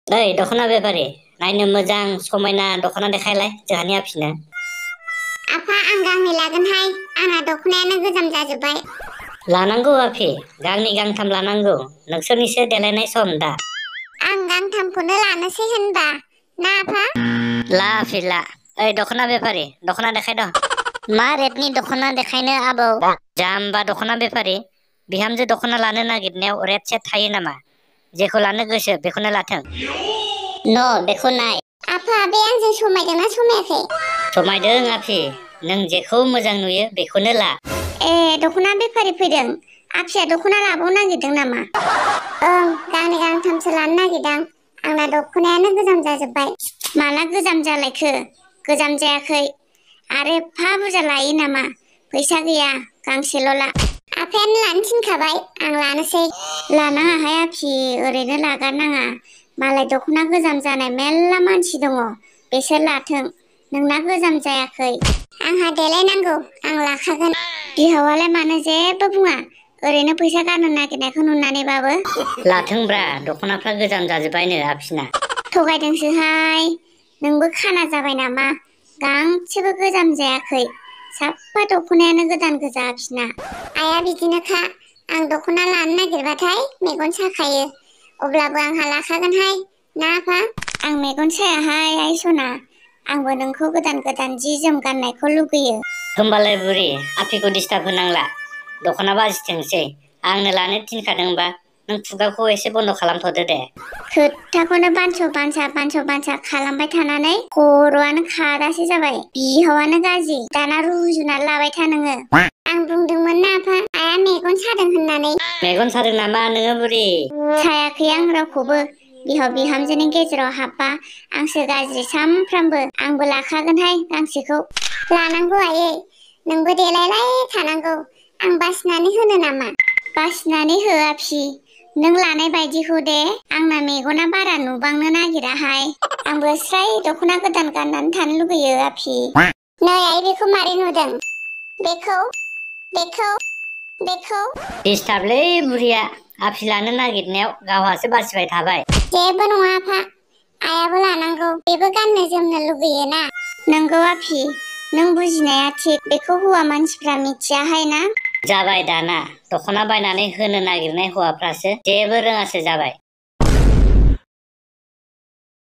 ओइ दख'ना बेफारि नायनो मोजां समायना दख'ना देखायलाय जोंहानि आफिनो। आफा आं गांनै लागोनहाय, आंना दख'नायानो गोजाम जाजोब्बाय। लानांगौ आफि, गांनै गांथाम लानांगौ, नोंसोरनिसो देलायनाय सम दा। आं गांथामखौनो लानोसै होनबा ना आफा? ला आफि ला। ओइ दख'ना बेफारि दख'ना देखायद'। मा रेटनि दख'ना देखायनो आबौ? जाम्बा दख'ना बेफारि, बिहामजो दख'ना लानो नागिरनायाव रेट सेट थायो नामा? जेखौ लानो गोसो बेखौनो लाथों। न' बेखौ नाय। आफा बे आंजों समायदोंना समायाखै? समायदों आफि, नों जेखौ मोजां नुयो बेखौनो ला। ए दख'ना बेफारि फैदों, आफिया दख'ना लाबावनो नागिरदों नामा? ओं गांनै गांथामसो लानो नागिरदां, आंना दख'नायानो गोजाम जाजोब्बाय। माला गोजाम जालायखो? गोजाम जायाखै। आरो एफा बुरजा लायो नामा? फैसा गैया, गांसेल' ला। आफायानो लानो थिनखाबाय, आं लानोसै। लानाङाहाय आफि, ओरैनो लागारनाङा। मालाय दख'ना गोजाम जानाय मेल्ला मानसि दङ, बिसोर लाथों। नोंना गोजाम जायाखै। आंहा देलायनांगौ, आं लाखागोन। बिहावालाय मानो जेबो बुङा, ओरैनो फैसा गारनो नागिरनायखौ नुनानैबाबो? लाथोंब्रा, दख'नाफ्रा गोजाम जाजोब्बायनो आफिना। थगायदोंसोहाय, नोंबो खाना जाबाय नामा? गांसेबो गोजाम जायाखै, साफा दख'नायानो गोदान गोजा आफिना। आइया बिदिनोखा, आं दख'ना लानो नागिरबाथाय मेगन साखायो। अब्लाबो आंहा लाखागोनहाय ना आफा? आं मेगन सायाहाय आइ सना, आंबो नोंखौ गोदान गोदान जि जोम गाननायखौ लुगैयो। होमबालाय बुरि, आफिखौ डिस्टार्ब होनांला, दख'ना बाजिथोंसै। आंनो लानो थिनखादोंबा नों खुगाखौ एसे बन्द' खालामथ'दो दे। खोथाखौनो बानस' बानसा खालामबाय थानानै खर'आनो खादासो जाबाय। बिहावानो गाज्रि, दाना रुजुनानै लाबाय था नोङो। आं बुंदोंमोन ना आफा, आइया मेगन सादों होननानै। मेगन सादों नामा नोङो बुरि? सायाखै आं रावखौबो। बिहाव बिहामजोनि गेजेराव हाबबा आंसो गाज्रि सामफ्रामबो। आंबो लाखागोनहाय गांसेखौ। लानांगौ आयै, नोंबो देलायलाय थानांगौ। आं बासिनानै होनो नामा? बासिनानै हो आफि, नों लानाय बायदिखौ दे। आंना मेगना बारा नुबांनो नागिराहाय। आंबो स्राय दख'ना गोदान गाननानै थानो लुगैयो आफि। नै आइ बेखौ मारै नुदों? बेखौ बेखौ बेखौ डिस्टार्बलै बुरिया, आफि लानो नागिरनायाव गावहासो बासिबाय थाबाय। जेबो नङा आफा, आइयाबो लानांगौ, बेबो गाननो जोमनो लुगैयोना। नोंगौ आफि, नों बुजिनाया थिग, बेखौ हौवा मानसिफ्रा मिथियाहाय ना? जाबाय दाना, दख'ना बायनानै होनो नागिरनाय हौवाफ्रासो जेबो रोङासो जाबाय।